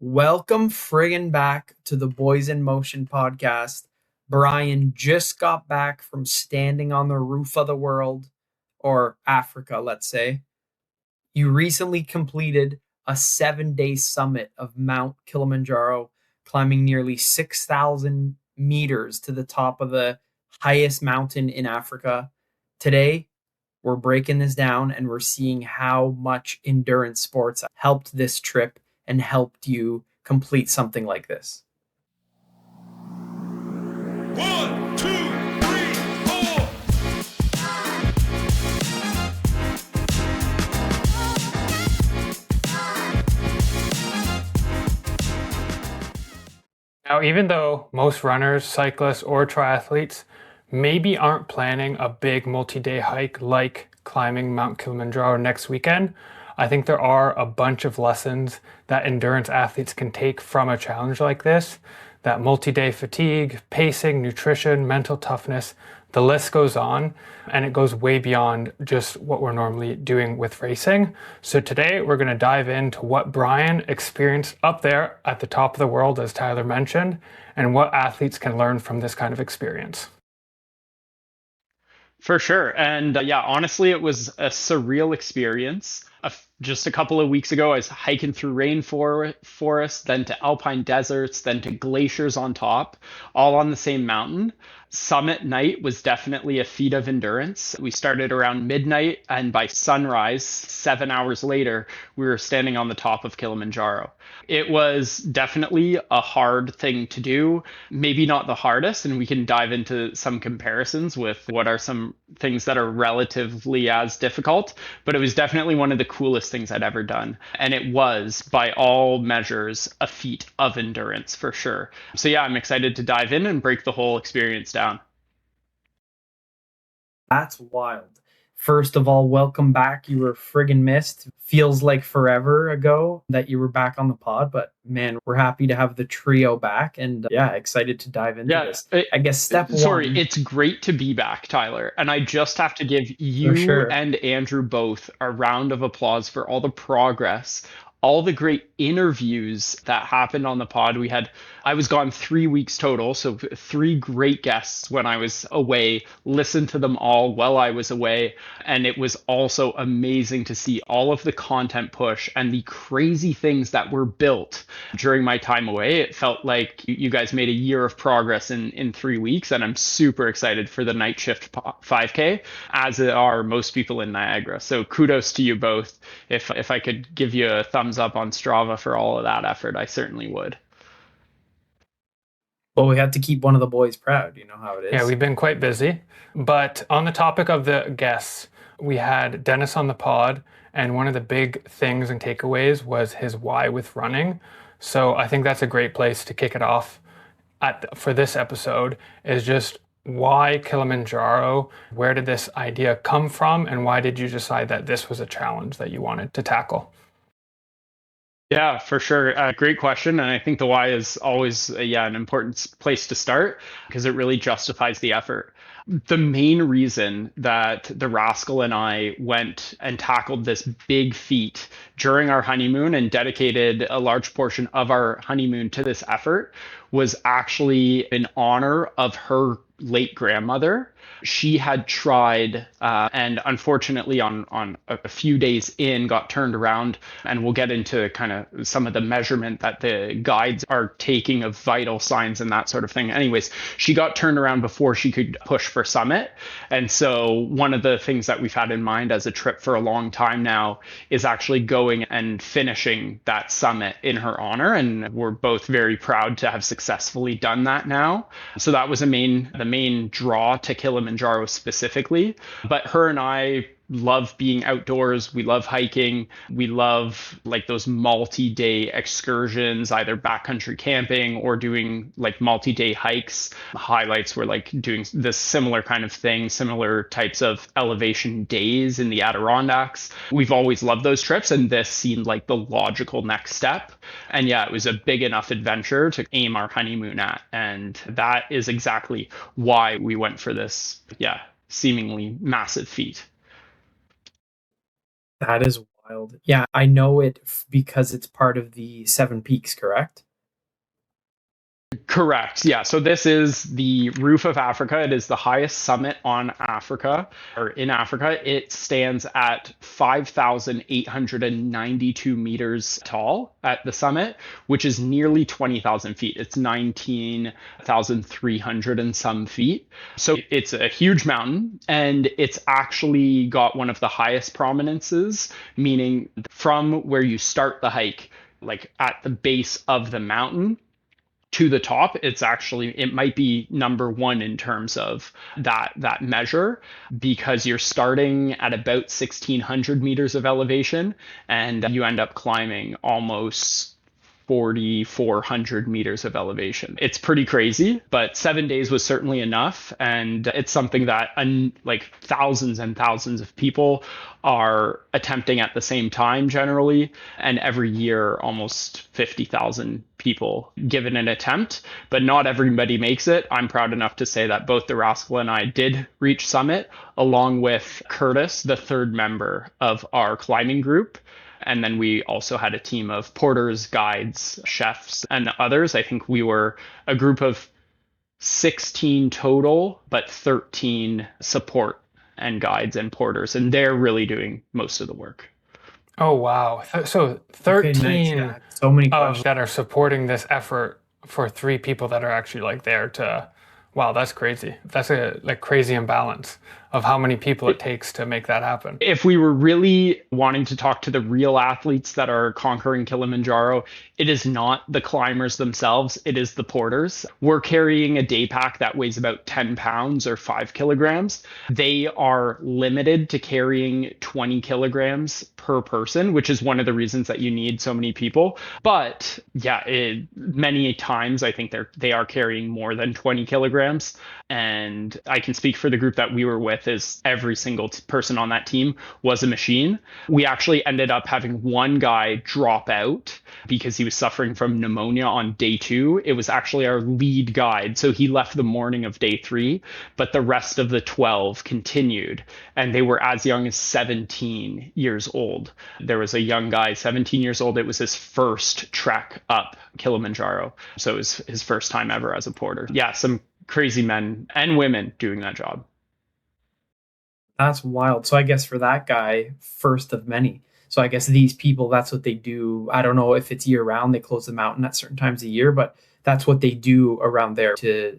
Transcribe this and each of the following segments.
Welcome friggin' back to the Boys in Motion podcast. Brian just got back from standing on the roof of the world, or Africa, let's say. You recently completed a 7-day summit of Mount Kilimanjaro, climbing nearly 6,000 meters to the top of the highest mountain in Africa. Today, we're breaking this down and we're seeing how much endurance sports helped this trip and helped you complete something like this. One, two, three, four. Now, even though most runners, cyclists, or triathletes maybe aren't planning a big multi-day hike like climbing Mount Kilimanjaro next weekend, I think there are a bunch of lessons that endurance athletes can take from a challenge like this. That multi-day fatigue, pacing, nutrition, mental toughness, the list goes on, and it goes way beyond just what we're normally doing with racing. So today we're going to dive into what Brian experienced up there at the top of the world, as Tyler mentioned, and what athletes can learn from this kind of experience. For sure. And honestly, it was a surreal experience. Just a couple of weeks ago, I was hiking through rainforest, then to alpine deserts, then to glaciers on top, all on the same mountain. Summit night was definitely a feat of endurance. We started around midnight, and by sunrise, 7 hours later, we were standing on the top of Kilimanjaro. It was definitely a hard thing to do, maybe not the hardest, and we can dive into some comparisons with what are some things that are relatively as difficult, but it was definitely one of the coolest things I'd ever done. And it was, by all measures, a feat of endurance for sure. So yeah, I'm excited to dive in and break the whole experience down. That's wild. First of all, welcome back. You were friggin' missed. Feels like forever ago that you were back on the pod, but man, we're happy to have the trio back and excited to dive into this. I guess step Sorry, one. it's great to be back, Tyler. And I just have to give For you sure. and Andrew both a round of applause for all the progress, all the great interviews that happened on the pod. I was gone 3 weeks total, so three great guests when I was away. Listened to them all while I was away. And it was also amazing to see all of the content push and the crazy things that were built during my time away. It felt like you guys made a year of progress in 3 weeks, and I'm super excited for the night shift 5K, as are most people in Niagara. So kudos to you both. If I could give you a thumbs up on Strava for all of that effort, I certainly would. Well, we have to keep one of the boys proud. You know how it is. Yeah, we've been quite busy. But on the topic of the guests, we had Dennis on the pod, and one of the big things and takeaways was his why with running. So I think that's a great place to kick it off for this episode, is just why Kilimanjaro? Where did this idea come from, and why did you decide that this was a challenge that you wanted to tackle? Yeah, for sure. Great question. And I think the why is always, an important place to start because it really justifies the effort. The main reason that the Rascal and I went and tackled this big feat during our honeymoon and dedicated a large portion of our honeymoon to this effort was actually in honor of her late grandmother. She had tried, and unfortunately, on a few days in, got turned around. And we'll get into kind of some of the measurement that the guides are taking of vital signs and that sort of thing. Anyways, she got turned around before she could push for summit. And so, one of the things that we've had in mind as a trip for a long time now is actually going and finishing that summit in her honor. And we're both very proud to have successfully done that now. So that was the main draw to Kilimanjaro specifically. But her and I love being outdoors. We love hiking. We love like those multi-day excursions, either backcountry camping or doing like multi-day hikes. Highlights were like doing this similar kind of thing, similar types of elevation days in the Adirondacks. We've always loved those trips, and this seemed like the logical next step. And yeah, it was a big enough adventure to aim our honeymoon at. And that is exactly why we went for this, seemingly massive feat. That is Wild. Yeah, I know it because it's part of the Seven Peaks, correct? Correct. Yeah. So this is the roof of Africa. It is the highest summit on Africa or in Africa. It stands at 5,892 meters tall at the summit, which is nearly 20,000 feet. It's 19,300 and some feet. So it's a huge mountain, and it's actually got one of the highest prominences, meaning from where you start the hike, like at the base of the mountain to the top, it might be number one in terms of that measure, because you're starting at about 1,600 meters of elevation and you end up climbing almost 4,400 meters of elevation. It's pretty crazy, but 7 days was certainly enough. And it's something that like thousands and thousands of people are attempting at the same time generally. And every year, almost 50,000 people give it an attempt, but not everybody makes it. I'm proud enough to say that both the Rascal and I did reach summit, along with Curtis, the third member of our climbing group. And then we also had a team of porters, guides, chefs, and others. I think we were a group of 16 total, but 13 support and guides and porters. And they're really doing most of the work. Oh, wow. So Okay, nice. 13 Yeah, so many of questions. that are supporting this effort for three people that are actually like there to, wow, that's crazy. That's a like crazy imbalance of how many people it takes to make that happen. If we were really wanting to talk to the real athletes that are conquering Kilimanjaro, it is not the climbers themselves, it is the porters. We're carrying a day pack that weighs about 10 pounds or 5 kilograms. They are limited to carrying 20 kilograms per person, which is one of the reasons that you need so many people. But yeah, many times I think they are carrying more than 20 kilograms. And I can speak for the group that we were with, is every single person on that team was a machine. We actually ended up having one guy drop out because he was suffering from pneumonia on day 2. It was actually our lead guide. So he left the morning of day 3, but the rest of the 12 continued, and they were as young as 17 years old. There was a young guy, 17 years old. It was his first trek up Kilimanjaro. So it was his first time ever as a porter. Yeah, some crazy men and women doing that job. That's wild. So I guess for that guy, first of many. So I guess these people, that's what they do. I don't know if it's year round. They close the mountain at certain times of year, but that's what they do around there to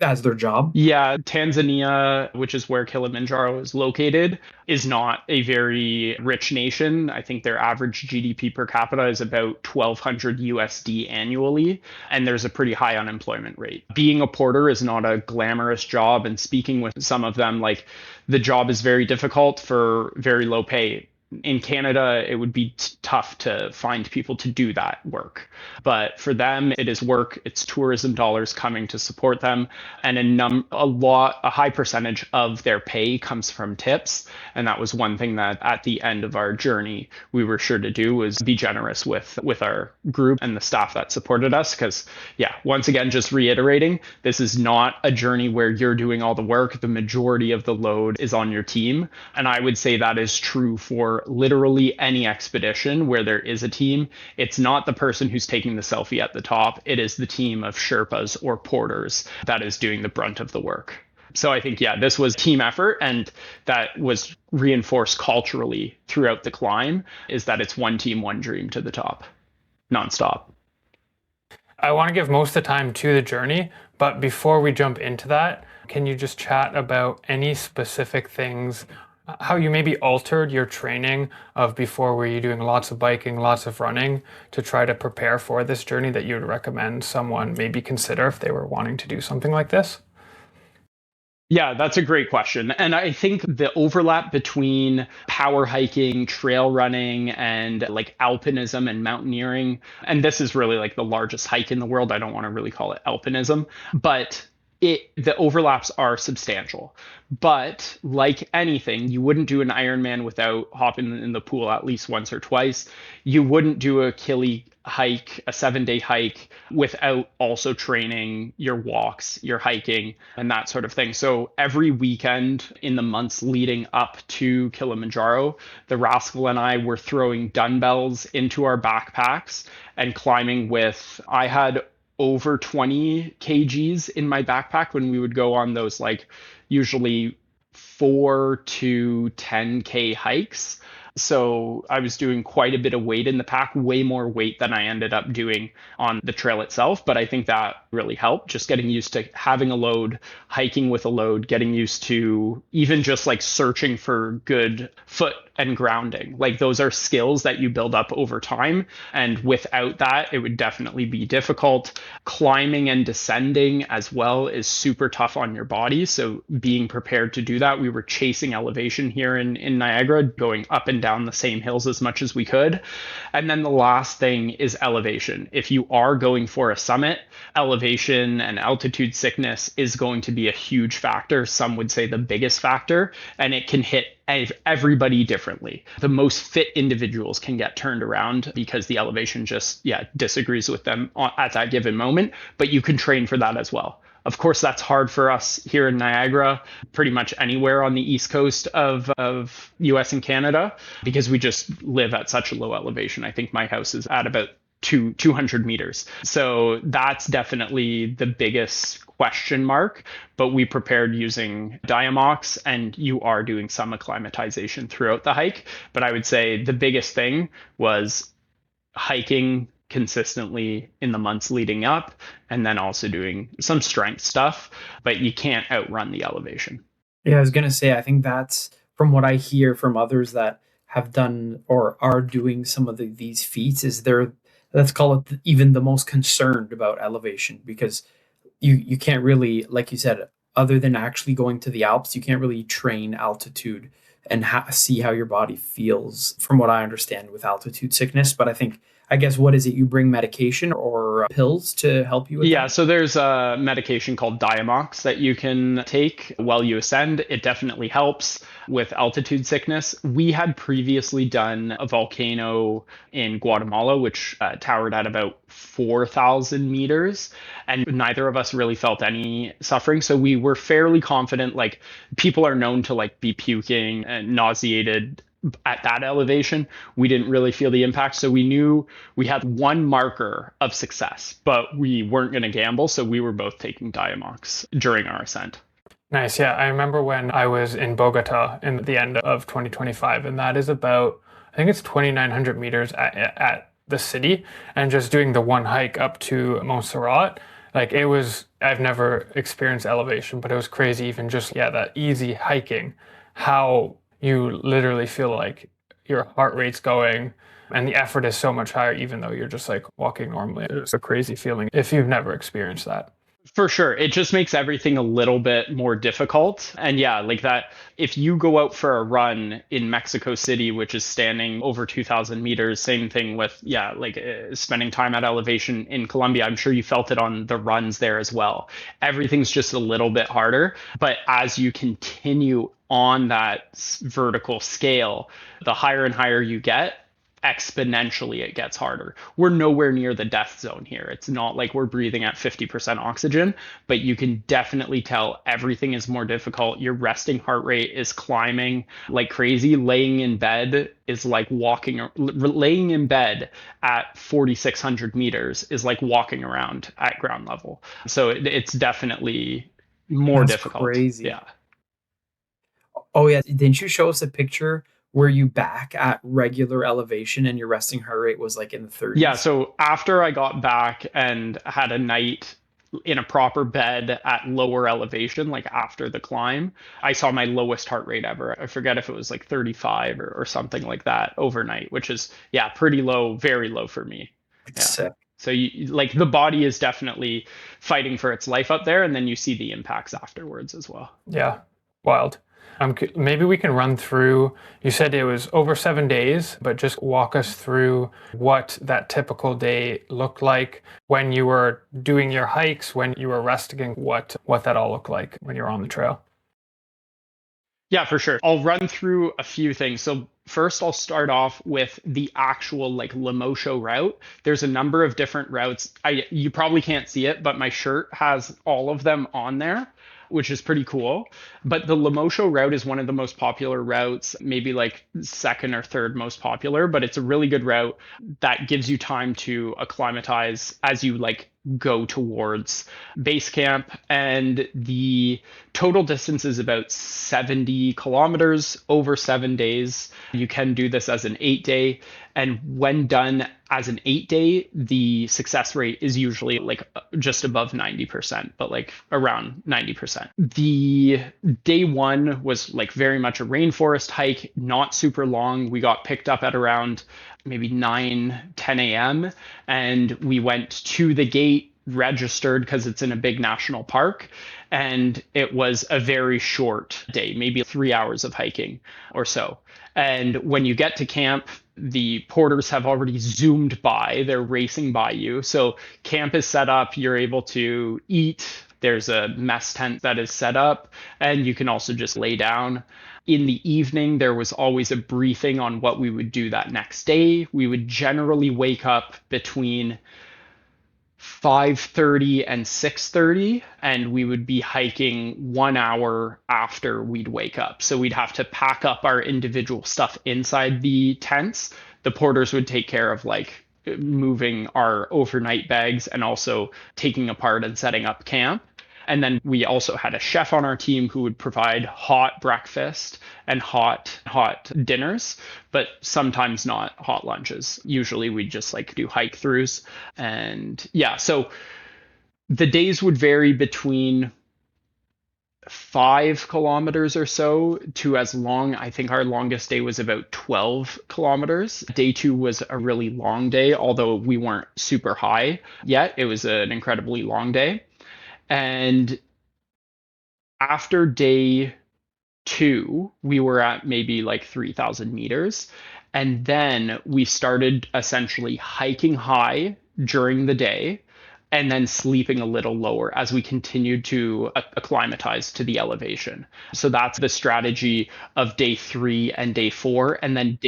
as their job. Yeah, Tanzania, which is where Kilimanjaro is located, is not a very rich nation. I think their average GDP per capita is about 1,200 USD annually, and there's a pretty high unemployment rate. Being a porter is not a glamorous job, and speaking with some of them, like the job is very difficult for very low pay. In Canada, it would be tough to find people to do that work. But for them, it is work, it's tourism dollars coming to support them. And a high percentage of their pay comes from tips. And that was one thing that at the end of our journey, we were sure to do, was be generous with our group and the staff that supported us. Because yeah, once again, just reiterating, this is not a journey where you're doing all the work. The majority of the load is on your team. And I would say that is true for literally any expedition where there is a team. It's not the person who's taking the selfie at the top. It is the team of Sherpas or porters that is doing the brunt of the work. So I think, yeah, this was team effort, and that was reinforced culturally throughout the climb, is that it's one team, one dream to the top, nonstop. I want to give most of the time to the journey, but before we jump into that, can you just chat about any specific things, how you maybe altered your training of before? Were you doing lots of biking, lots of running to try to prepare for this journey that you would recommend someone maybe consider if they were wanting to do something like this? Yeah, that's a great question. And I think the overlap between power hiking, trail running, and like alpinism and mountaineering, and this is really like the largest hike in the world. I don't want to really call it alpinism, but the overlaps are substantial. But like anything, you wouldn't do an Ironman without hopping in the pool at least once or twice. You wouldn't do a hike, a 7 day hike, without also training your walks, your hiking, and that sort of thing. So every weekend in the months leading up to Kilimanjaro, the Rascal and I were throwing dumbbells into our backpacks and climbing with, I had over 20 kgs in my backpack when we would go on those, like, usually 4 to 10K hikes. So I was doing quite a bit of weight in the pack, way more weight than I ended up doing on the trail itself. But I think that really helped, just getting used to having a load, hiking with a load, getting used to even just like searching for good foot and grounding. Like, those are skills that you build up over time. And without that, it would definitely be difficult. Climbing and descending as well is super tough on your body. So being prepared to do that, we were chasing elevation here in Niagara, going up and down the same hills as much as we could. And then the last thing is elevation. If you are going for a summit, elevation and altitude sickness is going to be a huge factor. Some would say the biggest factor, and it can hit everybody differently. The most fit individuals can get turned around because the elevation just, yeah, disagrees with them at that given moment, but you can train for that as well. Of course, that's hard for us here in Niagara, pretty much anywhere on the east coast of US and Canada, because we just live at such a low elevation. I think my house is at about 200 meters. So that's definitely the biggest question mark, but we prepared using Diamox, and you are doing some acclimatization throughout the hike. But I would say the biggest thing was hiking consistently in the months leading up, and then also doing some strength stuff, but you can't outrun the elevation. Yeah, I was gonna say, I think that's from what I hear from others that have done or are doing some of these feats, is they're, let's call it, even the most concerned about elevation, because you can't really, like you said, other than actually going to the Alps, you can't really train altitude and see how your body feels, from what I understand, with altitude sickness. But I think, I guess, what is it? You bring medication or pills to help you with Yeah, that? so there's a medication called Diamox that you can take while you ascend. It definitely helps with altitude sickness. We had previously done a volcano in Guatemala, which towered at about 4,000 meters, and neither of us really felt any suffering. So we were fairly confident. Like, people are known to like be puking and nauseated at that elevation. We didn't really feel the impact. So we knew we had one marker of success, but we weren't going to gamble. So we were both taking Diamox during our ascent. Nice. Yeah, I remember when I was in Bogota in the end of 2025, and that is about, I think it's 2,900 meters at the city, and just doing the one hike up to Montserrat. Like, it was, I've never experienced elevation, but it was crazy, even just, yeah, that easy hiking, how you literally feel like your heart rate's going and the effort is so much higher, even though you're just like walking normally. It's a crazy feeling if you've never experienced that. For sure. It just makes everything a little bit more difficult. And yeah, like that, if you go out for a run in Mexico City, which is standing over 2,000 meters, same thing with, yeah, like spending time at elevation in Colombia. I'm sure you felt it on the runs there as well. Everything's just a little bit harder. But as you continue on that vertical scale, the higher and higher you get, exponentially it gets harder. We're nowhere near the death zone here. It's not like we're breathing at 50% oxygen, but you can definitely tell everything is more difficult. Your resting heart rate is climbing like crazy. Laying in bed is like laying in bed at 4,600 meters is like walking around at ground level. So it's definitely more That's difficult. crazy. Yeah. Oh yeah, didn't you show us a picture where you back at regular elevation and your resting heart rate was like in the Yeah, 30s? so after I got back and had a night in a proper bed at lower elevation, like after the climb, I saw my lowest heart rate ever. I forget if it was like 35 or something like that overnight, which is, yeah, pretty low, very low for me. It's Yeah. sick. So like the body is definitely fighting for its life up there, and then you see the impacts afterwards as well. Yeah, wild. Maybe we can run through, you said it was over 7 days, but just walk us through what that typical day looked like when you were doing your hikes, when you were resting, what that all looked like when you were on the trail. Yeah, for sure. I'll run through a few things. So First, I'll start off with the actual like Lemosho route. There's a number of different routes. You probably can't see it, but my shirt has all of them on there, which is pretty cool. But the Lemosho route is one of the most popular routes, maybe like second or third most popular, but it's a really good route that gives you time to acclimatize as you like go towards base camp. And the total distance is about 70 kilometers over 7 days. You can do this as an 8 day. And when done as an 8 day, the success rate is usually like just above 90%, but like around 90%. The day one was like very much a rainforest hike, not super long. We got picked up at around maybe 9, 10 a.m. And we went to the gate, registered because it's in a big national park. And it was a very short day, maybe 3 hours of hiking or so. And when you get to camp, the porters have already zoomed by, they're racing by you. So camp is set up, you're able to eat. There's a mess tent that is set up, and you can also just lay down. In the evening, there was always a briefing on what we would do that next day. We would generally wake up between 5:30 and 6:30, and we would be hiking 1 hour after we'd wake up. So we'd have to pack up our individual stuff inside the tents. The porters would take care of like moving our overnight bags and also taking apart and setting up camp. And then we also had a chef on our team who would provide hot breakfast and hot dinners, but sometimes not hot lunches. Usually we just like do hike throughs. And yeah, so the days would vary between 5 kilometers or so to as long. I think our longest day was about 12 kilometers. Day two was a really long day, although we weren't super high yet. It was an incredibly long day. And after day two, we were at maybe like 3,000 meters. And then we started essentially hiking high during the day and then sleeping a little lower as we continued to acclimatize to the elevation. So that's the strategy of day three and day four. And then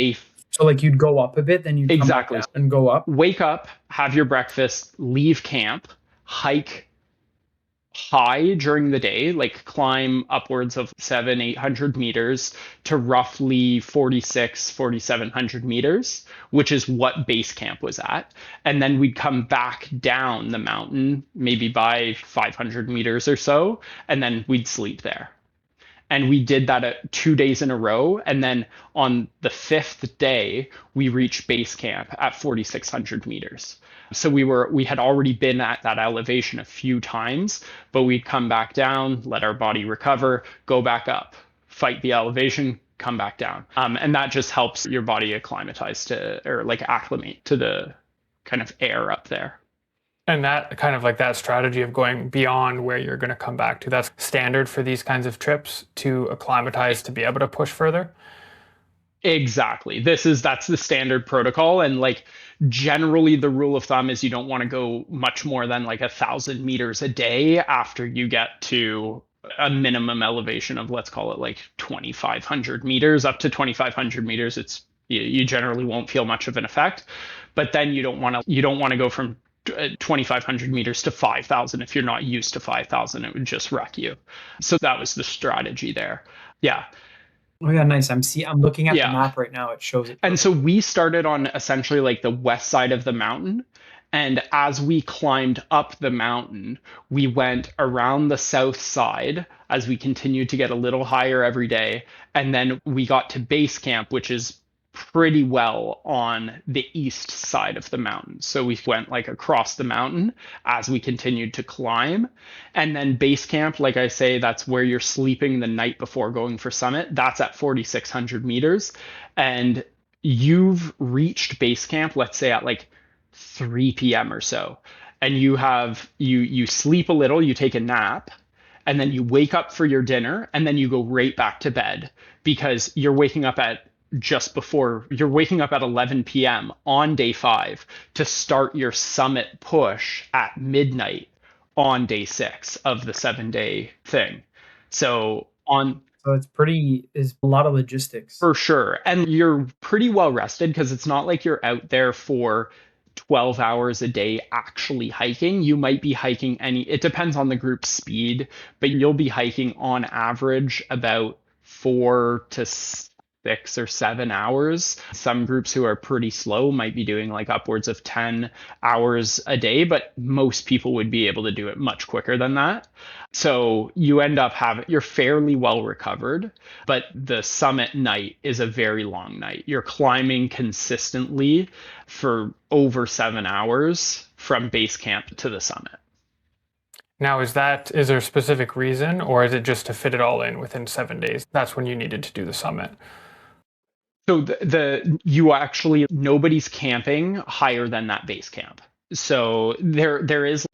So like you'd go up a bit, then you'd come back exactly, down and go up. wake up, have your breakfast, leave camp, hike high during the day, like climb upwards of 800 meters to roughly 4,700 meters, which is what base camp was at. And then we'd come back down the mountain, maybe by 500 meters or so, and then we'd sleep there. And we did that 2 days in a row. And then on the fifth day, we reached base camp at 4,600 meters. So we had already been at that elevation a few times, but we'd come back down, let our body recover, go back up, fight the elevation, come back down. And that just helps your body acclimatize to, or like acclimate to the kind of air up there. And that kind of like that strategy of going beyond where you're going to come back to, that's standard for these kinds of trips to acclimatize to be able to push further. Exactly. That's the standard protocol. And like generally the rule of thumb is you don't want to go much more than like 1,000 meters a day after you get to a minimum elevation of, let's call it like 2,500 meters. Up to 2,500 meters, you generally won't feel much of an effect. But then you don't want to go from 2,500 meters to 5,000 if you're not used to 5,000. It would just wreck you. So that was the strategy there. Yeah. Oh yeah, nice. I'm looking at the Yeah. map right now. It shows it. And so we started on essentially like the west side of the mountain. And as we climbed up the mountain, we went around the south side as we continued to get a little higher every day. And then we got to base camp, which is pretty well on the east side of the mountain. So we went like across the mountain as we continued to climb. And then base camp, like I say, that's where you're sleeping the night before going for summit. That's at 4,600 meters. And you've reached base camp, let's say at like 3 p.m. or so. And you sleep a little, you take a nap, and then you wake up for your dinner, and then you go right back to bed because you're waking up at 11 p.m. on day five to start your summit push at midnight on day six of the 7 day thing. So So is a lot of logistics. For sure. And you're pretty well rested because it's not like you're out there for 12 hours a day actually hiking. You might be hiking it depends on the group speed, but you'll be hiking on average about 4 to 6 or 7 hours. Some groups who are pretty slow might be doing like upwards of 10 hours a day, but most people would be able to do it much quicker than that. So you end up you're fairly well recovered, but the summit night is a very long night. You're climbing consistently for over 7 hours from base camp to the summit. Now, is there a specific reason, or is it just to fit it all in within 7 days? That's when you needed to do the summit. So you actually nobody's camping higher than that base camp. So there is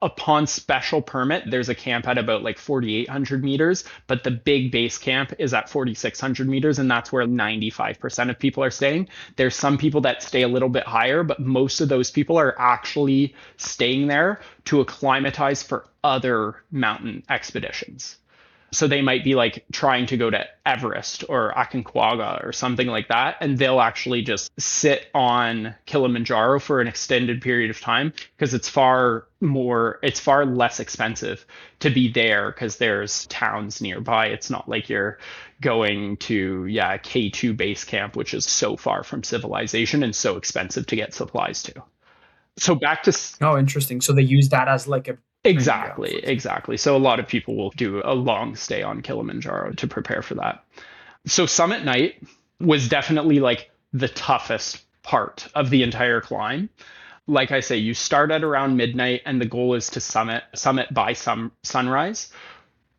upon special permit, there's a camp at about like 4,800 meters, but the big base camp is at 4,600 meters, and that's where 95% of people are staying. There's some people that stay a little bit higher, but most of those people are actually staying there to acclimatize for other mountain expeditions. So they might be like trying to go to Everest or Aconcagua or something like that, and they'll actually just sit on Kilimanjaro for an extended period of time because it's far less expensive to be there because there's towns nearby. It's not like you're going to K2 base camp, which is so far from civilization and so expensive to get supplies to. So back to Oh, interesting. So they use that as like a training ground Exactly, for people. exactly. So a lot of people will do a long stay on Kilimanjaro to prepare for that. So summit night was definitely like the toughest part of the entire climb. Like I say, you start at around midnight and the goal is to summit by sunrise.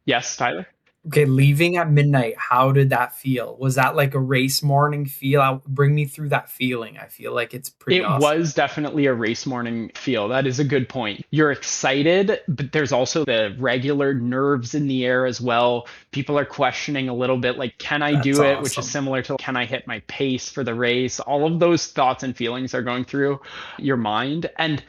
Yes, Tyler? Okay, leaving at midnight, how did that feel? Was that like a race morning feel? Bring me through that feeling. I feel like it's pretty It awesome. was definitely a race morning feel. That is a good point. You're excited, but there's also the regular nerves in the air as well. People are questioning a little bit like, can I That's do it? Which is awesome. similar to, can I hit my pace for the race? All of those thoughts and feelings are going through your mind. And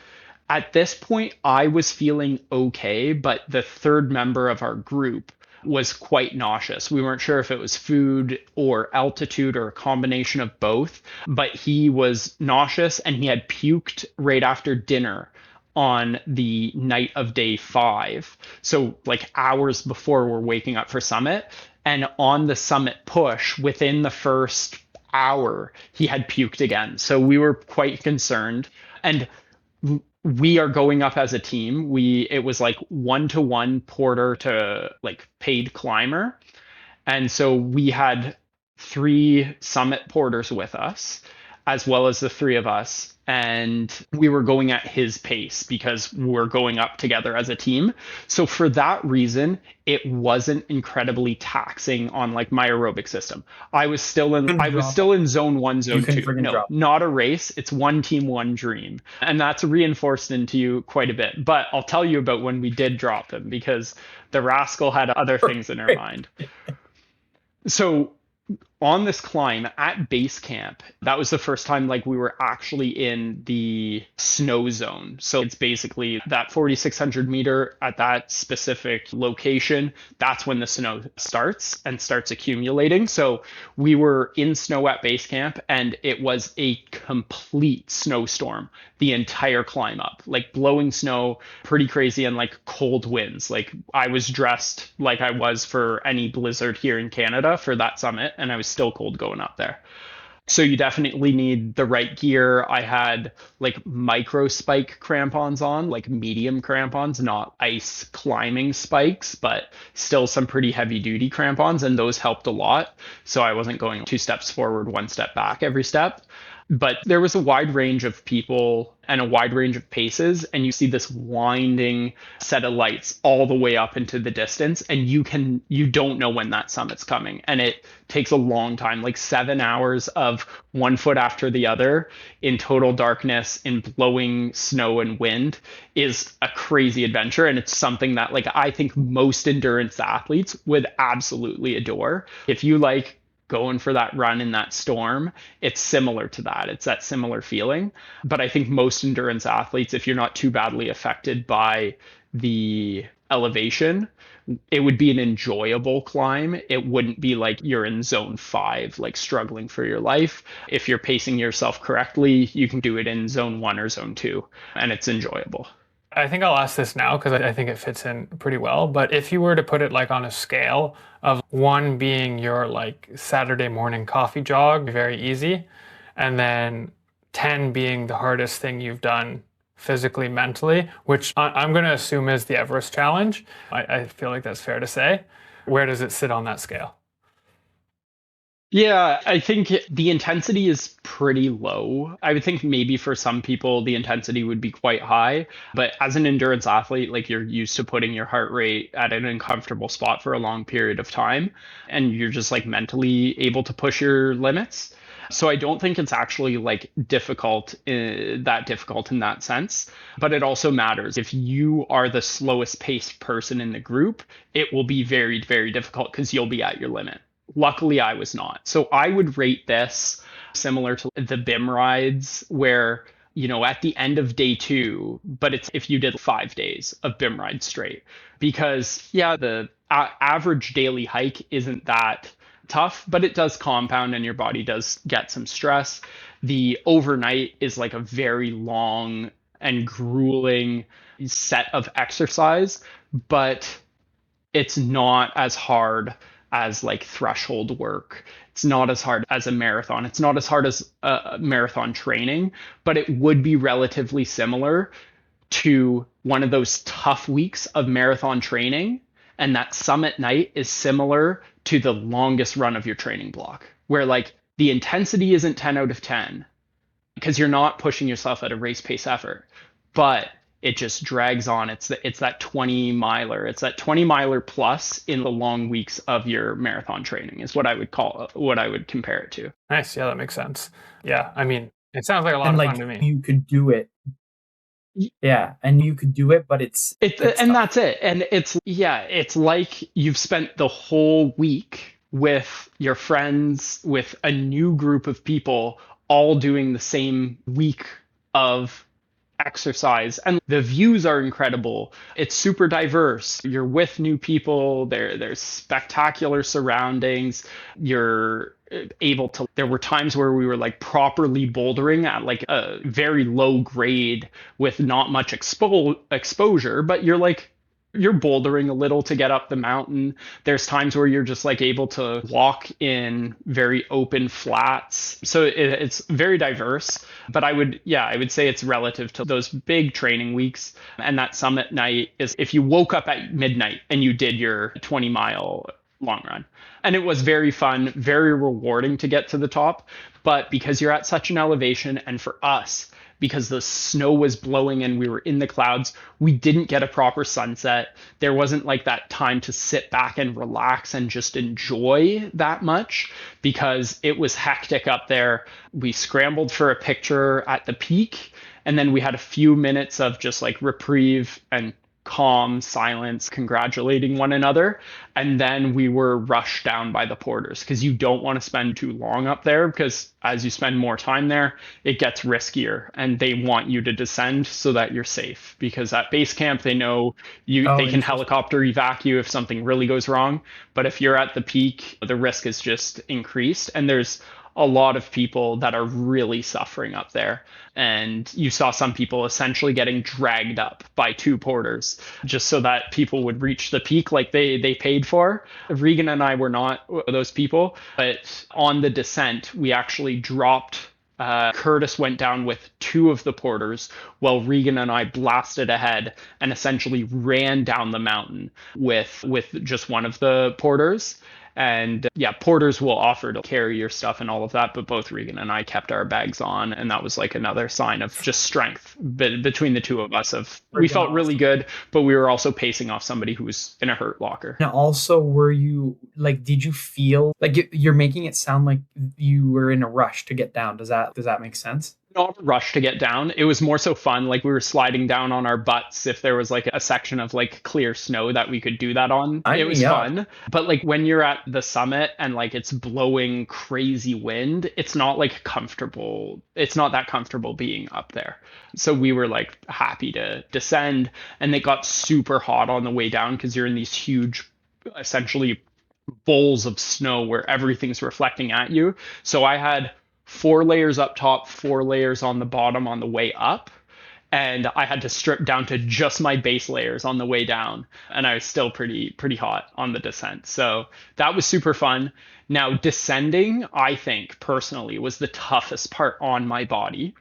at this point, I was feeling okay, but the third member of our group was quite nauseous. We weren't sure if it was food or altitude or a combination of both, but he was nauseous and he had puked right after dinner on the night of day 5. So, like hours before we're waking up for summit. And on the summit push, within the first hour, he had puked again. So, we were quite concerned. And we are going up as a team. It was like 1-to-1 porter to like paid climber. And so we had 3 summit porters with us, as well as the 3 of us. And we were going at his pace because we're going up together as a team. So for that reason, it wasn't incredibly taxing on like my aerobic system. Couldn't I was drop still off. in zone one, You zone can two. friggin' No, drop. not a race. It's one team, one dream. And that's reinforced into you quite a bit. But I'll tell you about when we did drop him because the rascal had other things in her mind. So on this climb at base camp, that was the first time like we were actually in the snow zone. So it's basically that 4,600 meter at that specific location. That's when the snow starts and starts accumulating. So we were in snow at base camp and it was a complete snowstorm the entire climb up, like blowing snow, pretty crazy, and like cold winds. Like I was dressed like I was for any blizzard here in Canada for that summit, and I was still cold going up there. So you definitely need the right gear. I had like micro spike crampons on, like medium crampons, not ice climbing spikes, but still some pretty heavy duty crampons, and those helped a lot. So I wasn't going 2 steps forward, 1 step back every step. But there was a wide range of people and a wide range of paces, and you see this winding set of lights all the way up into the distance, and you don't know when that summit's coming, and it takes a long time, like 7 hours of one foot after the other in total darkness, in blowing snow and wind, is a crazy adventure, and it's something that like I think most endurance athletes would absolutely adore. If you like going for that run in that storm, it's similar to that. It's that similar feeling. But I think most endurance athletes, if you're not too badly affected by the elevation, it would be an enjoyable climb. It wouldn't be like you're in zone 5, like struggling for your life. If you're pacing yourself correctly, you can do it in zone 1 or zone 2, and it's enjoyable. I think I'll ask this now because I think it fits in pretty well. But if you were to put it like on a scale of 1 being your like Saturday morning coffee jog, very easy, and then 10 being the hardest thing you've done physically, mentally, which I'm going to assume is the Everest challenge. I feel like that's fair to say. Where does it sit on that scale? Yeah, I think the intensity is pretty low. I would think maybe for some people the intensity would be quite high, but as an endurance athlete, like you're used to putting your heart rate at an uncomfortable spot for a long period of time, and you're just like mentally able to push your limits. So I don't think it's actually like that difficult in that sense, but it also matters. If you are the slowest paced person in the group, it will be very, very difficult because you'll be at your limit. Luckily, I was not. So I would rate this similar to the BIM rides, where, at the end of day 2, but it's if you did 5 days of BIM rides straight. Because, yeah, the average daily hike isn't that tough, but it does compound and your body does get some stress. The overnight is like a very long and grueling set of exercise, but it's not as hard as like threshold work. It's not as hard as a marathon. It's not as hard as marathon training, but it would be relatively similar to one of those tough weeks of marathon training. And that summit night is similar to the longest run of your training block, where like the intensity isn't 10 out of 10 because you're not pushing yourself at a race pace effort, but it just drags on. It's that 20 miler. It's that 20 miler plus in the long weeks of your marathon training is what I would compare it to. Nice. Yeah, that makes sense. Yeah, I mean, it sounds like a lot And of like fun to me. you could do it. Yeah, and you could do it, but it's And tough. that's it. And it's like you've spent the whole week with your friends, with a new group of people, all doing the same week of exercise, and the views are incredible. It's super diverse. You're with new people. There's spectacular surroundings. You're able to there were times where we were like properly bouldering at like a very low grade with not much exposure, but you're bouldering a little to get up the mountain. There's times where you're just like able to walk in very open flats. So it's very diverse, but I would say it's relative to those big training weeks. And that summit night is if you woke up at midnight and you did your 20-mile long run. And it was very fun, very rewarding to get to the top. But because you're at such an elevation, and for us, because the snow was blowing and we were in the clouds, we didn't get a proper sunset. There wasn't like that time to sit back and relax and just enjoy that much because it was hectic up there. We scrambled for a picture at the peak, and then we had a few minutes of just like reprieve and calm silence, congratulating one another. And then we were rushed down by the porters because you don't want to spend too long up there, because as you spend more time there, it gets riskier and they want you to descend so that you're safe. Because at base camp, they know Oh, they can interesting. helicopter evac you if something really goes wrong. But if you're at the peak, the risk is just increased. And there's a lot of people that are really suffering up there. And you saw some people essentially getting dragged up by 2 porters just so that people would reach the peak like they paid for. Regan and I were not those people, but on the descent, we actually dropped. Curtis went down with 2 of the porters while Regan and I blasted ahead and essentially ran down the mountain with just one of the porters. And yeah, porters will offer to carry your stuff and all of that, but both Regan and I kept our bags on, and that was like another sign of just strength between the two of us. Of we Friggin' felt really awesome. good, but we were also pacing off somebody who was in a hurt locker. And also, were you like, did you feel like you're making it sound like you were in a rush to get down? Does that make sense? not a rush to get down. It was more so fun. Like we were sliding down on our butts if there was like a section of like clear snow that we could do that on. I It mean, was yeah. fun. But like when you're at the summit and like it's blowing crazy wind, it's not like comfortable. It's not that comfortable being up there. So we were like happy to descend, and it got super hot on the way down because you're in these huge, essentially bowls of snow where everything's reflecting at you. So I had 4 layers up top, 4 layers on the bottom on the way up. And I had to strip down to just my base layers on the way down. And I was still pretty hot on the descent. So that was super fun. Now, descending, I think personally, was the toughest part on my body.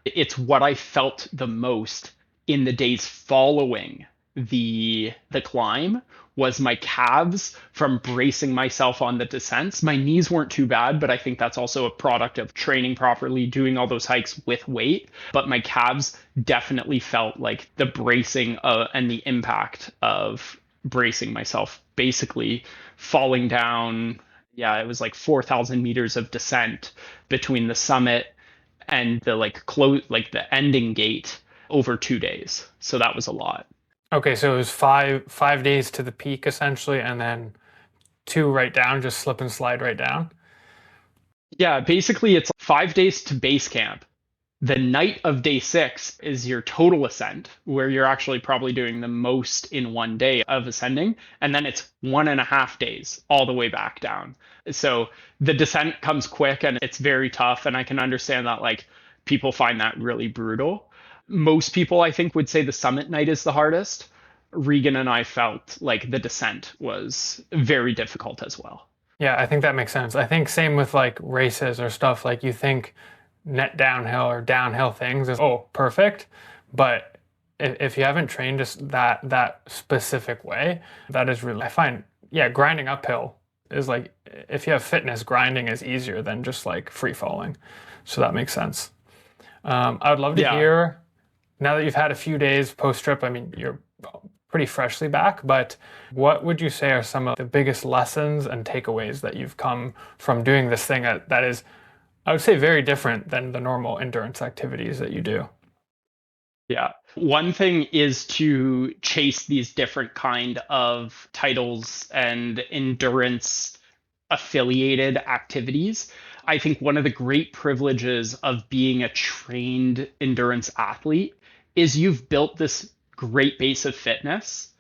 It's what I felt the most in the days following the climb was my calves from bracing myself on the descents. My knees weren't too bad, but I think that's also a product of training properly, doing all those hikes with weight. But my calves definitely felt like the bracing and the impact of bracing myself, basically falling down. Yeah, it was like 4,000 meters of descent between the summit and the like the ending gate over 2 days. So that was a lot. Okay, so it was five days to the peak essentially, and then two right down, just slip and slide right down. Yeah, basically it's 5 days to base camp. The night of day 6 is your total ascent, where you're actually probably doing the most in one day of ascending. And then it's 1.5 days all the way back down. So the descent comes quick and it's very tough. And I can understand that like people find that really brutal. Most people, I think, would say the summit night is the hardest. Regan and I felt like the descent was very difficult as well. Yeah, I think that makes sense. I think same with like races or stuff. Like you think net downhill or downhill things is perfect, but if you haven't trained just that specific way, that is really I find grinding uphill is like if you have fitness, grinding is easier than just like free falling. So that makes sense. I would love to Yeah. hear now that you've had a few days post trip. I mean, you're pretty freshly back, but what would you say are some of the biggest lessons and takeaways that you've come from doing this thing that is, I would say, very different than the normal endurance activities that you do? Yeah. One thing is to chase these different kind of titles and endurance affiliated activities. I think one of the great privileges of being a trained endurance athlete is you've built this great base of fitness,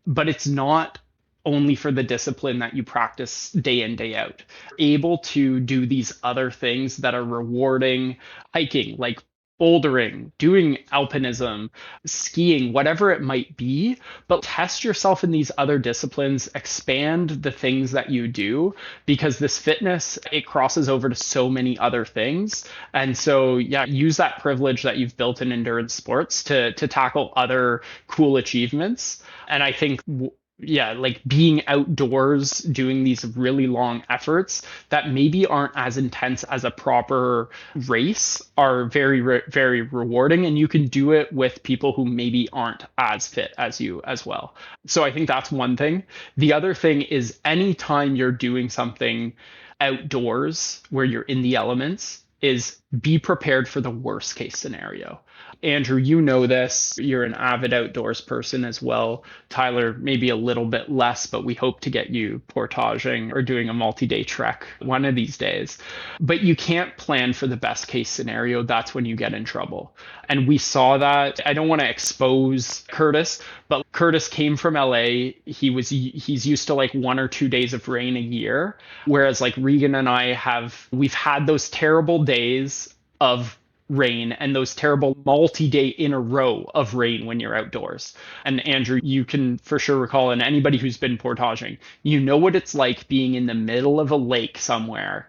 but it's not only for the discipline that you practice day in, day out. Able to do these other things that are rewarding, hiking, like bouldering, doing alpinism, skiing, whatever it might be, but test yourself in these other disciplines, expand the things that you do, because this fitness, it crosses over to so many other things. And so, yeah, use that privilege that you've built in endurance sports to tackle other cool achievements. And I think yeah, like being outdoors, doing these really long efforts that maybe aren't as intense as a proper race are very rewarding. And you can do it with people who maybe aren't as fit as you as well. So I think that's one thing. The other thing is anytime you're doing something outdoors where you're in the elements, is be prepared for the worst case scenario. Andrew, you know this. You're an avid outdoors person as well. Tyler, maybe a little bit less, but we hope to get you portaging or doing a multi-day trek one of these days. But you can't plan for the best case scenario. That's when you get in trouble. And we saw that. I don't want to expose Curtis, but Curtis came from LA. He's used to like 1 or 2 days of rain a year. Whereas like Regan and we've had those terrible days of rain and those terrible multi-day in a row of rain when you're outdoors. And Andrew, you can for sure recall, and anybody who's been portaging, you know what it's like being in the middle of a lake somewhere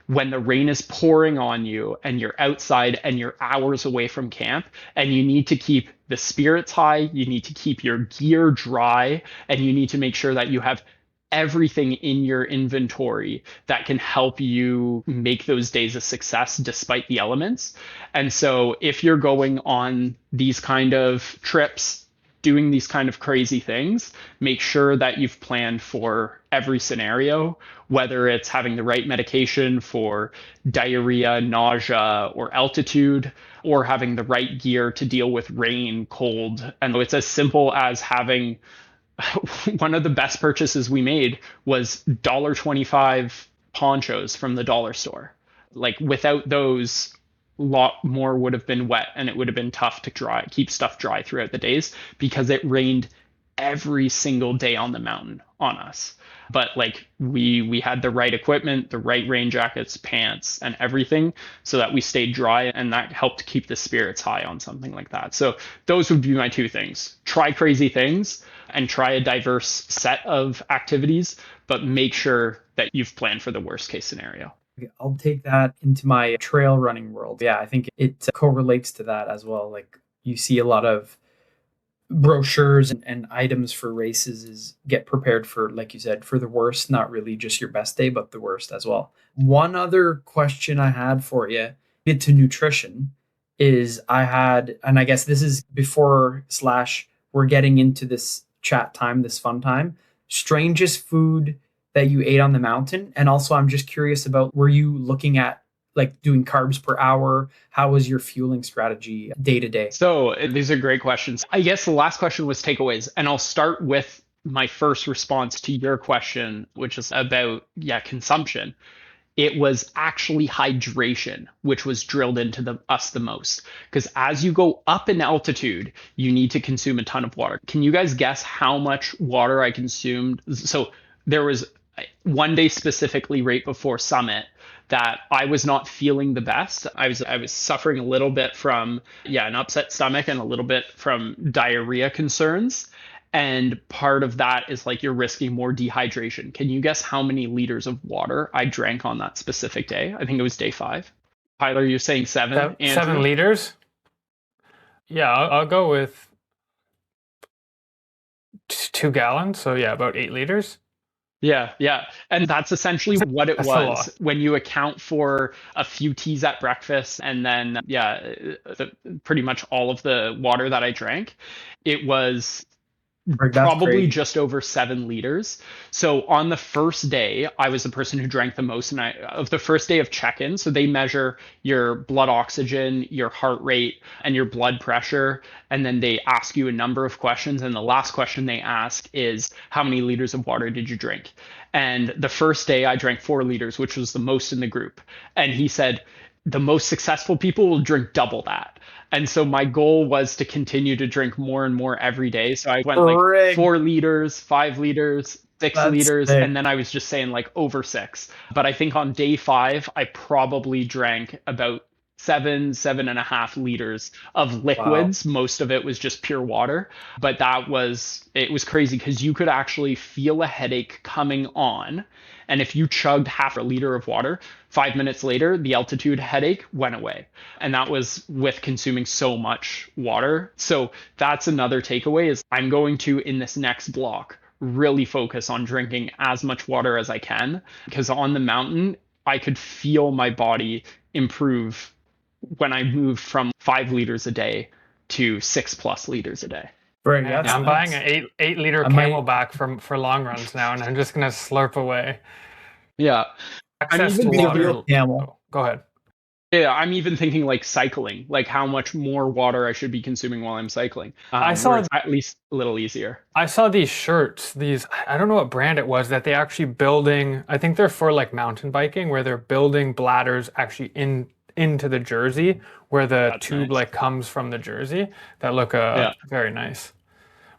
when the rain is pouring on you and you're outside and you're hours away from camp and you need to keep the spirits high, you need to keep your gear dry, and you need to make sure that you have everything in your inventory that can help you make those days a success despite the elements. And so if you're going on these kind of trips, doing these kind of crazy things, make sure that you've planned for every scenario, whether it's having the right medication for diarrhea, nausea, or altitude, or having the right gear to deal with rain, cold. And it's as simple as having one of the best purchases we made was $1.25 ponchos from the dollar store. Like without those, a lot more would have been wet and it would have been tough to keep stuff dry throughout the days because it rained every single day on the mountain on us. But like we had the right equipment, the right rain jackets, pants, and everything so that we stayed dry, and that helped keep the spirits high on something like that. So those would be my two things. Try crazy things and try a diverse set of activities, but make sure that you've planned for the worst case scenario. I'll take that into my trail running world. Yeah, I think it correlates to that as well. Like you see a lot of brochures and items for races is get prepared for, like you said, for the worst, not really just your best day, but the worst as well. One other question I had for you, get to nutrition, is I had, and I guess this is before slash we're getting into this chat time, this fun time, strangest food that you ate on the mountain. And also I'm just curious about, were you looking at like doing carbs per hour? How was your fueling strategy day to day? So these are great questions. I guess the last question was takeaways, and I'll start with my first response to your question, which is about, yeah, consumption. It was actually hydration, which was drilled into us the most. Because as you go up in altitude, you need to consume a ton of water. Can you guys guess how much water I consumed? So there was one day specifically right before summit that I was not feeling the best. I was suffering a little bit from, yeah, an upset stomach and a little bit from diarrhea concerns. And part of that is like you're risking more dehydration. Can you guess how many liters of water I drank on that specific day? I think it was day 5. Tyler, you're saying 7. Andrew? 7 liters. Yeah, I'll go with 2 gallons. So yeah, about 8 liters. Yeah, yeah. And that's essentially what it That's a lot. was when you account for a few teas at breakfast and then, yeah, pretty much all of the water that I drank. It was Like, that's probably crazy. just over 7 liters. So on the first day, I was the person who drank the most. And of the first day of check-in, so they measure your blood oxygen, your heart rate, and your blood pressure. And then they ask you a number of questions. And the last question they ask is, how many liters of water did you drink? And the first day I drank 4 liters, which was the most in the group. And he said, the most successful people will drink double that. And so my goal was to continue to drink more and more every day. So I went like Frig, 4 liters, 5 liters, six that's liters, sick. and then I was just saying like over 6. But I think on day 5, I probably drank about 7.5 liters of Wow. liquids. Most of it was just pure water. But it was crazy because you could actually feel a headache coming on. And if you chugged half a liter of water, 5 minutes later, the altitude headache went away. And that was with consuming so much water. So that's another takeaway is I'm going to, in this next block, really focus on drinking as much water as I can. Because on the mountain, I could feel my body improve when I moved from 5 liters a day to 6+ liters a day. Frig, And that's I'm buying nuts. an eight liter I might Camelback for long runs now, and I'm just gonna slurp away. Yeah. I'm Access to even be a thinking, real water. camel. Oh, go ahead. yeah, I'm even thinking like cycling, like how much more water I should be consuming while I'm cycling, I where saw it's at least a little easier. I saw these shirts, these, I don't know what brand it was, that they actually building, I think they're for like mountain biking, where they're building bladders actually into the jersey, where the That's tube nice. like comes from the jersey, that look Yeah. very nice.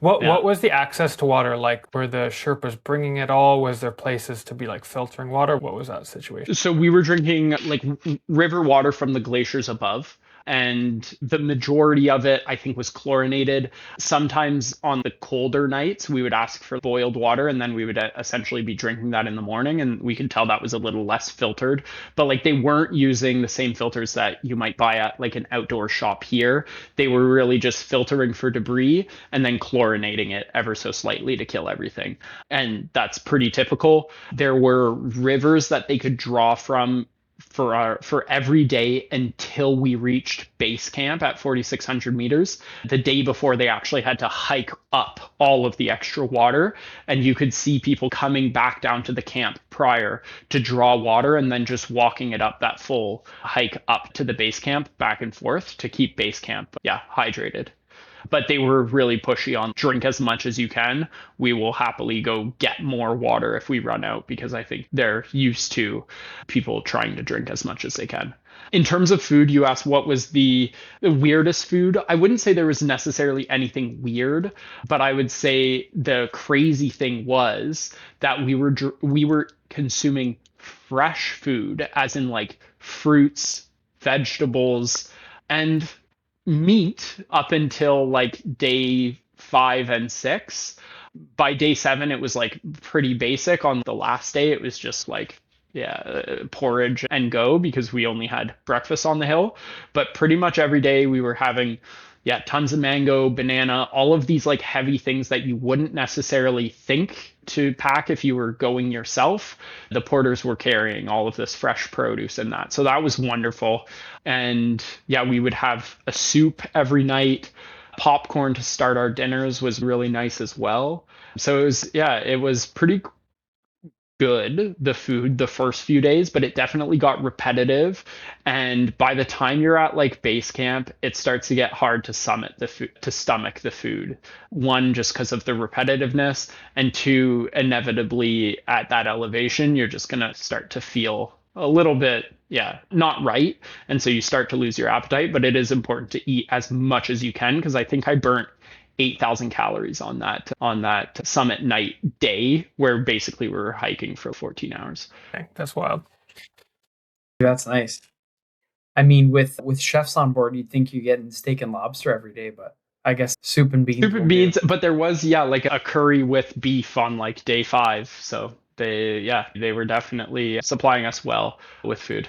What Yeah. what was the access to water like? Were the Sherpas bringing it all? Was there places to be like filtering water? What was that situation? So we were drinking like river water from the glaciers above. And the majority of it, I think, was chlorinated. Sometimes on the colder nights, we would ask for boiled water, and then we would essentially be drinking that in the morning. And we could tell that was a little less filtered. But like they weren't using the same filters that you might buy at like an outdoor shop here. They were really just filtering for debris and then chlorinating it ever so slightly to kill everything. And that's pretty typical. There were rivers that they could draw from for every day until we reached base camp at 4,600 meters. The day before, they actually had to hike up all of the extra water, and you could see people coming back down to the camp prior to draw water and then just walking it up that full hike up to the base camp back and forth to keep base camp, yeah, hydrated. But they were really pushy on drink as much as you can. We will happily go get more water if we run out, because I think they're used to people trying to drink as much as they can. In terms of food, you asked what was the weirdest food. I wouldn't say there was necessarily anything weird, but I would say the crazy thing was that we were consuming fresh food, as in like fruits, vegetables, and meat up until like day 5 and 6. By day 7, it was like pretty basic. On the last day, it was just like, yeah, porridge and go, because we only had breakfast on the hill. But pretty much every day we were having, yeah, tons of mango, banana, all of these like heavy things that you wouldn't necessarily think to pack if you were going yourself. The porters were carrying all of this fresh produce and that. So that was wonderful. And yeah, we would have a soup every night. Popcorn to start our dinners was really nice as well. So it was pretty good, the food, the first few days, but it definitely got repetitive. And by the time you're at like base camp, it starts to get hard to stomach the food. One, just because of the repetitiveness, and two, inevitably at that elevation, you're just gonna start to feel a little bit, yeah, not right. And so you start to lose your appetite, but it is important to eat as much as you can, because I think I burnt 8,000 calories on that summit night day, where basically we were hiking for 14 hours. Okay, that's wild. That's nice. I mean, with chefs on board, you'd think you're getting steak and lobster every day, but I guess soup and beans Soup will and do. beans, but there was, yeah, like a curry with beef on like day 5. So they were definitely supplying us well with food.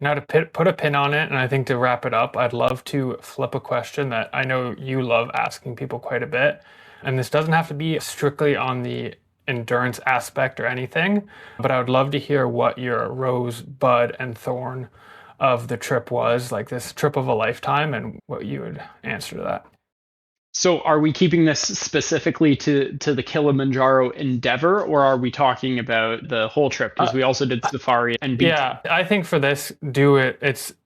Now, to put a pin on it, and I think to wrap it up, I'd love to flip a question that I know you love asking people quite a bit. And this doesn't have to be strictly on the endurance aspect or anything, but I would love to hear what your rose, bud, and thorn of the trip was, like this trip of a lifetime, and what you would answer to that. So are we keeping this specifically to the Kilimanjaro endeavor, or are we talking about the whole trip? Because we also did safari and beach. Yeah, I think for this, do it.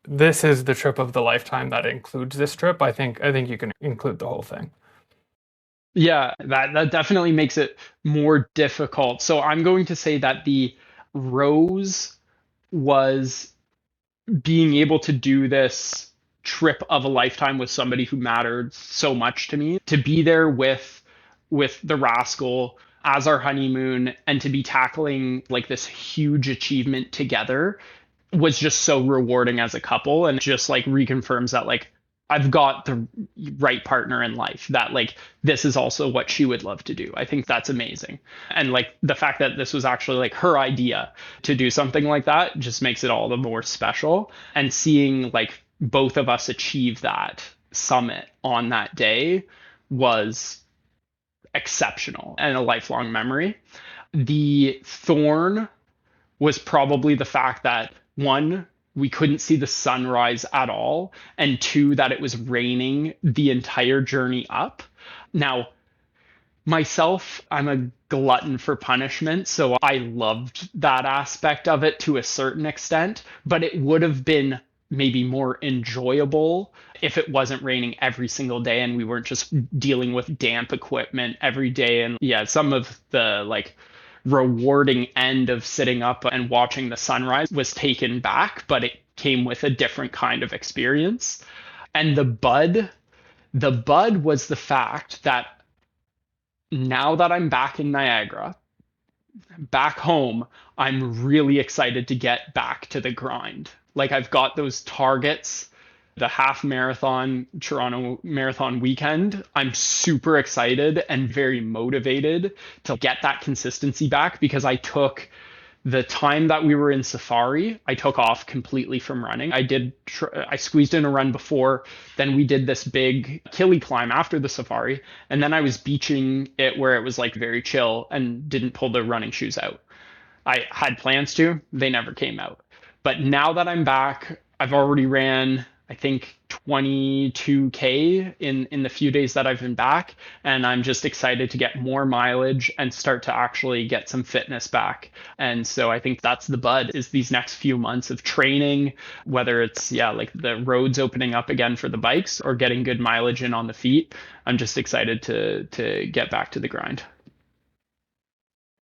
This is the trip of the lifetime that includes this trip. I think you can include the whole thing. Yeah, that definitely makes it more difficult. So I'm going to say that the rose was being able to do this trip of a lifetime with somebody who mattered so much to me, to be there with the rascal as our honeymoon, and to be tackling like this huge achievement together was just so rewarding as a couple, and just like reconfirms that like I've got the right partner in life, that like this is also what she would love to do. I think that's amazing. And like the fact that this was actually like her idea to do something like that just makes it all the more special. And seeing like both of us achieve that summit on that day was exceptional and a lifelong memory. The thorn was probably the fact that, one, we couldn't see the sunrise at all, and two, that it was raining the entire journey up. Now, myself, I'm a glutton for punishment, so I loved that aspect of it to a certain extent, but it would have been maybe more enjoyable if it wasn't raining every single day and we weren't just dealing with damp equipment every day. And yeah, some of the like rewarding end of sitting up and watching the sunrise was taken back, but it came with a different kind of experience. And the bud was the fact that now that I'm back in Niagara, back home, I'm really excited to get back to the grind. Like I've got those targets, the half marathon, Toronto Marathon weekend. I'm super excited and very motivated to get that consistency back, because I took the time that we were in safari, I took off completely from running. I squeezed in a run before, then we did this big Kili climb after the safari, and then I was beaching it where it was like very chill and didn't pull the running shoes out. I had plans to, they never came out. But now that I'm back, I've already ran, I think, 22K in the few days that I've been back, and I'm just excited to get more mileage and start to actually get some fitness back. And so I think that's the bud is these next few months of training, whether it's like the roads opening up again for the bikes or getting good mileage in on the feet. I'm just excited to get back to the grind.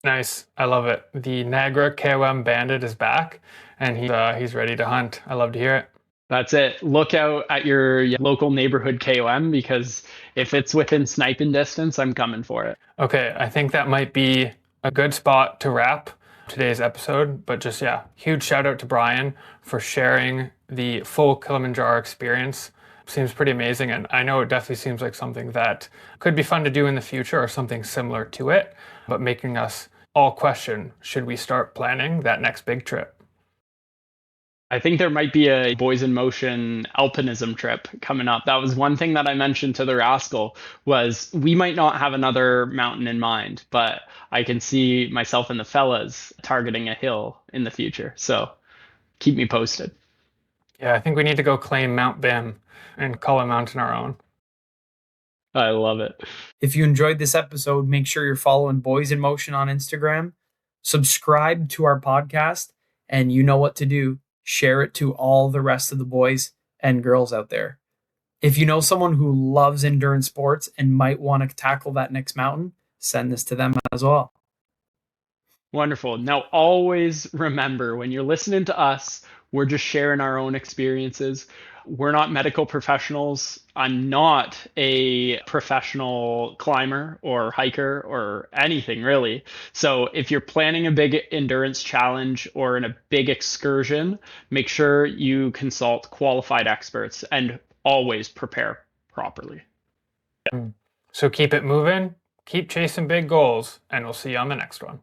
Nice. I love it. The Niagara KOM Bandit is back and he's ready to hunt. I love to hear it. That's it. Look out at your local neighborhood KOM because if it's within sniping distance, I'm coming for it. Okay, I think that might be a good spot to wrap today's episode. But just, yeah, huge shout out to Brian for sharing the full Kilimanjaro experience. Seems pretty amazing. And I know it definitely seems like something that could be fun to do in the future or something similar to it, but making us all question, should we start planning that next big trip? I think there might be a Boys in Motion alpinism trip coming up. That was one thing that I mentioned to the Rascal was we might not have another mountain in mind, but I can see myself and the fellas targeting a hill in the future. So keep me posted. Yeah, I think we need to go claim Mount Bim and call a mountain our own. I love it. If you enjoyed this episode, make sure you're following Boys in Motion on Instagram, subscribe to our podcast, and you know what to do. Share it to all the rest of the boys and girls out there. If you know someone who loves endurance sports and might want to tackle that next mountain, send this to them as well. Wonderful. Now, always remember when you're listening to us, we're just sharing our own experiences. We're not medical professionals. I'm not a professional climber or hiker or anything really. So if you're planning a big endurance challenge or in a big excursion, make sure you consult qualified experts and always prepare properly. So keep it moving, keep chasing big goals, and we'll see you on the next one.